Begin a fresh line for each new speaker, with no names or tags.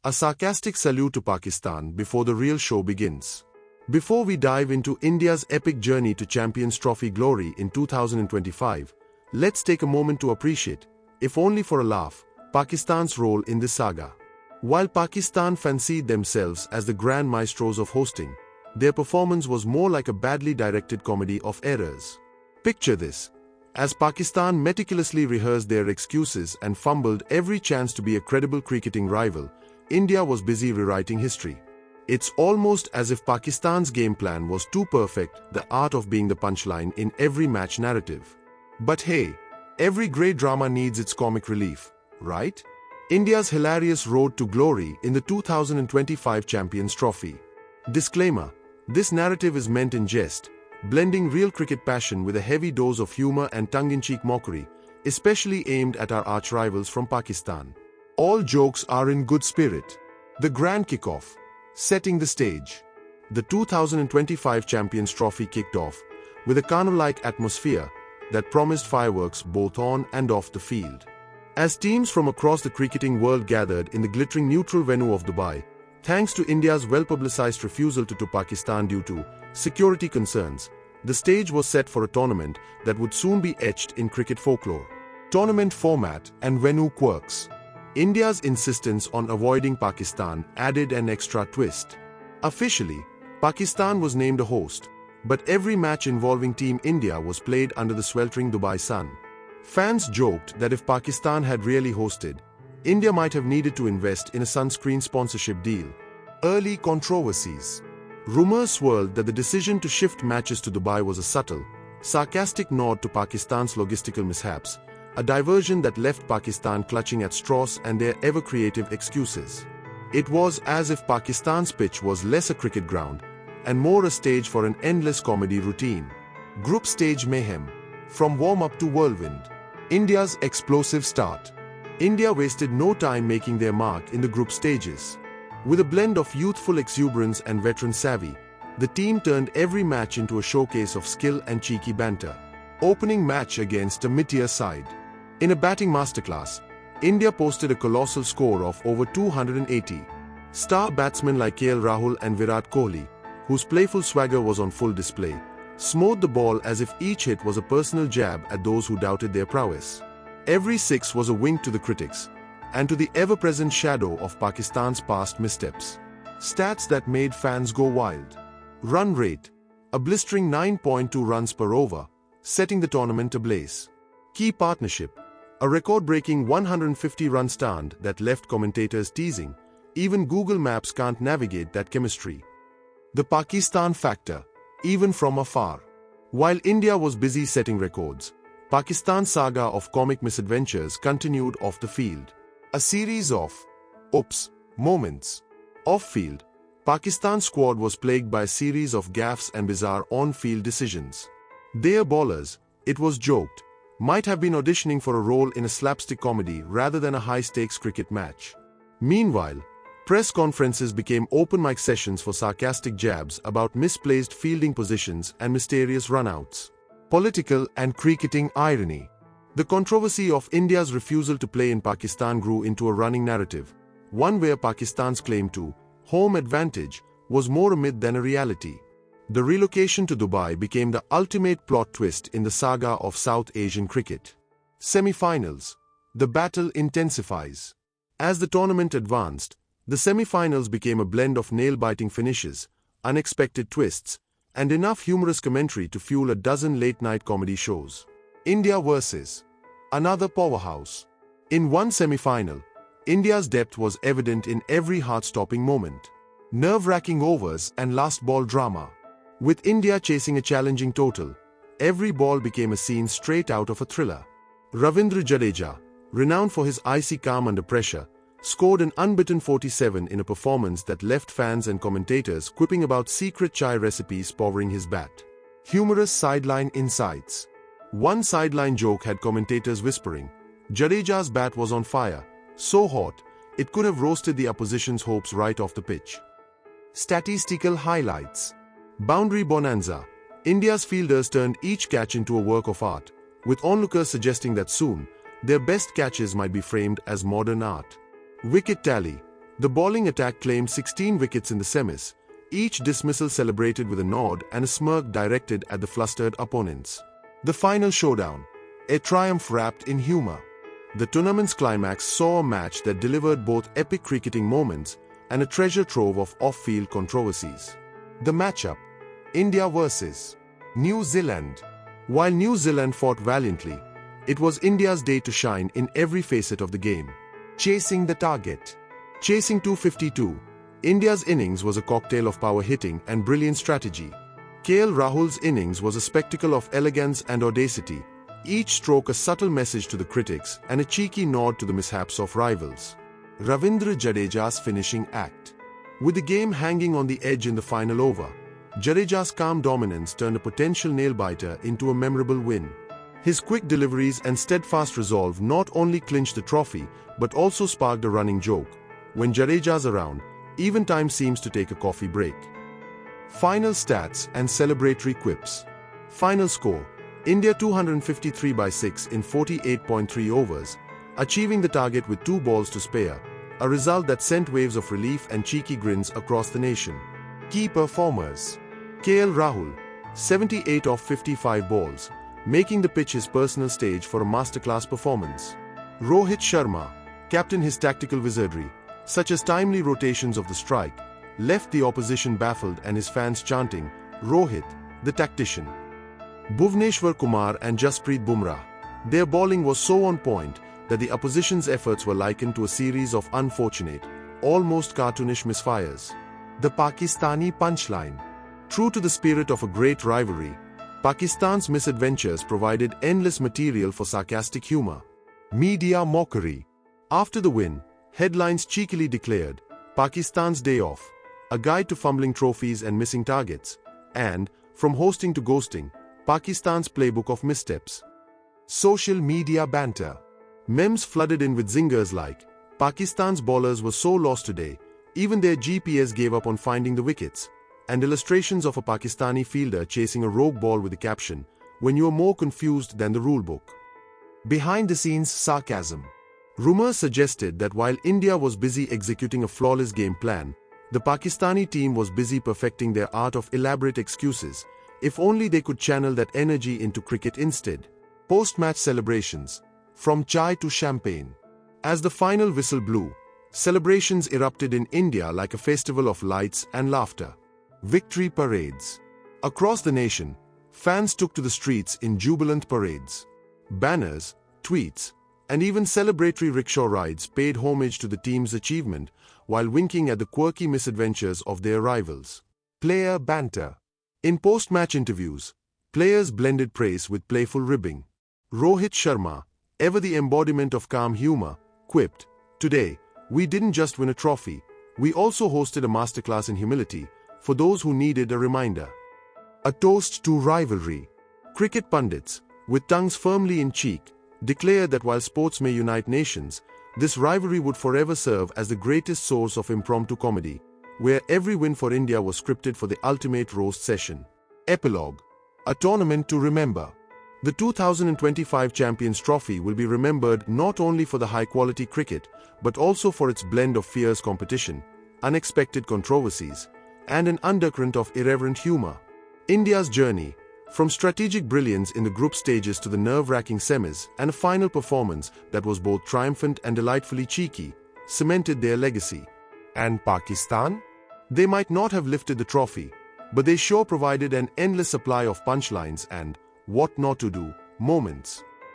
A sarcastic salute to Pakistan before the real show begins. Before we dive into India's epic journey to Champions Trophy glory in 2025, let's take a moment to appreciate, if only for a laugh, Pakistan's role in this saga. While Pakistan fancied themselves as the grand maestros of hosting, their performance was more like a badly directed comedy of errors. Picture this. As Pakistan meticulously rehearsed their excuses and fumbled every chance to be a credible cricketing rival, India was busy rewriting history. It's almost as if Pakistan's game plan was too perfect, the art of being the punchline in every match narrative. But hey, every great drama needs its comic relief, right? India's hilarious road to glory in the 2025 Champions Trophy. Disclaimer: this narrative is meant in jest, blending real cricket passion with a heavy dose of humor and tongue-in-cheek mockery, especially aimed at our arch-rivals from Pakistan. All jokes are in good spirit. The grand kickoff. Setting the stage. The 2025 Champions Trophy kicked off with a carnival-like atmosphere that promised fireworks both on and off the field. As teams from across the cricketing world gathered in the glittering neutral venue of Dubai, thanks to India's well-publicized refusal to Pakistan due to security concerns, the stage was set for a tournament that would soon be etched in cricket folklore. Tournament format and venue quirks. India's insistence on avoiding Pakistan added an extra twist. Officially, Pakistan was named a host, but every match involving Team India was played under the sweltering Dubai sun. Fans joked that if Pakistan had really hosted, India might have needed to invest in a sunscreen sponsorship deal. Early controversies. Rumors swirled that the decision to shift matches to Dubai was a subtle, sarcastic nod to Pakistan's logistical mishaps, a diversion that left Pakistan clutching at straws and their ever-creative excuses. It was as if Pakistan's pitch was less a cricket ground and more a stage for an endless comedy routine. Group stage mayhem. From warm-up to whirlwind. India's explosive start. India wasted no time making their mark in the group stages. With a blend of youthful exuberance and veteran savvy, the team turned every match into a showcase of skill and cheeky banter. Opening match against a mid-tier side. In a batting masterclass, India posted a colossal score of over 280. Star batsmen like KL Rahul and Virat Kohli, whose playful swagger was on full display, smote the ball as if each hit was a personal jab at those who doubted their prowess. Every six was a wink to the critics, and to the ever-present shadow of Pakistan's past missteps. Stats that made fans go wild. Run rate. A blistering 9.2 runs per over, setting the tournament ablaze. Key partnership. A record-breaking 150-run stand that left commentators teasing. Even Google Maps can't navigate that chemistry. The Pakistan factor. Even from afar. While India was busy setting records, Pakistan's saga of comic misadventures continued off the field. A series of oops moments. Off-field, Pakistan's squad was plagued by a series of gaffes and bizarre on-field decisions. Their bowlers, it was joked, might have been auditioning for a role in a slapstick comedy rather than a high-stakes cricket match. Meanwhile, press conferences became open mic sessions for sarcastic jabs about misplaced fielding positions and mysterious runouts. Political and cricketing irony. The controversy of India's refusal to play in Pakistan grew into a running narrative, one where Pakistan's claim to home advantage was more a myth than a reality. The relocation to Dubai became the ultimate plot twist in the saga of South Asian cricket. Semi-finals. The battle intensifies. As the tournament advanced, the semi-finals became a blend of nail-biting finishes, unexpected twists, and enough humorous commentary to fuel a dozen late-night comedy shows. India versus another powerhouse. In one semi-final, India's depth was evident in every heart-stopping moment. Nerve-wracking overs and last ball drama. With India chasing a challenging total, every ball became a scene straight out of a thriller. Ravindra Jadeja, renowned for his icy calm under pressure, scored an unbeaten 47 in a performance that left fans and commentators quipping about secret chai recipes powering his bat. Humorous sideline insights. One sideline joke had commentators whispering, "Jadeja's bat was on fire, so hot, it could have roasted the opposition's hopes right off the pitch." Statistical highlights. Boundary bonanza. India's fielders turned each catch into a work of art, with onlookers suggesting that soon, their best catches might be framed as modern art. Wicket tally. The bowling attack claimed 16 wickets in the semis, each dismissal celebrated with a nod and a smirk directed at the flustered opponents. The final showdown, a triumph wrapped in humor. The tournament's climax saw a match that delivered both epic cricketing moments and a treasure trove of off-field controversies. The matchup, India vs. New Zealand. While New Zealand fought valiantly, it was India's day to shine in every facet of the game. Chasing the target. Chasing 252, India's innings was a cocktail of power hitting and brilliant strategy. Rahul's innings was a spectacle of elegance and audacity, each stroke a subtle message to the critics and a cheeky nod to the mishaps of rivals. Ravindra Jadeja's finishing act. With the game hanging on the edge in the final over, Jadeja's calm dominance turned a potential nail-biter into a memorable win. His quick deliveries and steadfast resolve not only clinched the trophy but also sparked a running joke. When Jadeja's around, even time seems to take a coffee break. Final stats and celebratory quips. Final score, India 253 by 6 in 48.3 overs, achieving the target with 2 balls to spare, a result that sent waves of relief and cheeky grins across the nation. Key performers. Rahul, 78 of 55 balls, making the pitch his personal stage for a masterclass performance. Rohit Sharma, captained his tactical wizardry, such as timely rotations of the strike, left the opposition baffled and his fans chanting, "Rohit, the tactician." Bhuvneshwar Kumar and Jasprit Bumrah. Their bowling was so on point that the opposition's efforts were likened to a series of unfortunate, almost cartoonish misfires. The Pakistani punchline. True to the spirit of a great rivalry, Pakistan's misadventures provided endless material for sarcastic humor. Media mockery. After the win, headlines cheekily declared, "Pakistan's Day Off, a guide to fumbling trophies and missing targets," and, "From hosting to ghosting, Pakistan's playbook of missteps." Social media banter. Memes flooded in with zingers like, "Pakistan's bowlers were so lost today, even their GPS gave up on finding the wickets," and illustrations of a Pakistani fielder chasing a rogue ball with the caption, "When you are more confused than the rulebook." Behind-the-scenes sarcasm. Rumors suggested that while India was busy executing a flawless game plan, the Pakistani team was busy perfecting their art of elaborate excuses, if only they could channel that energy into cricket instead. Post-match celebrations. From chai to champagne. As the final whistle blew, celebrations erupted in India like a festival of lights and laughter. Victory parades. Across the nation, fans took to the streets in jubilant parades. Banners, tweets, and even celebratory rickshaw rides paid homage to the team's achievement while winking at the quirky misadventures of their rivals. Player banter. In post-match interviews, players blended praise with playful ribbing. Rohit Sharma, ever the embodiment of calm humor, quipped, "Today, we didn't just win a trophy, we also hosted a masterclass in humility for those who needed a reminder." A toast to rivalry. Cricket pundits, with tongues firmly in cheek, declared that while sports may unite nations, this rivalry would forever serve as the greatest source of impromptu comedy, where every win for India was scripted for the ultimate roast session. Epilogue. A tournament to remember. The 2025 Champions Trophy will be remembered not only for the high-quality cricket, but also for its blend of fierce competition, unexpected controversies, and an undercurrent of irreverent humor. India's journey, from strategic brilliance in the group stages to the nerve-wracking semis and a final performance that was both triumphant and delightfully cheeky, cemented their legacy. And Pakistan? They might not have lifted the trophy, but they sure provided an endless supply of punchlines and what not to do moments.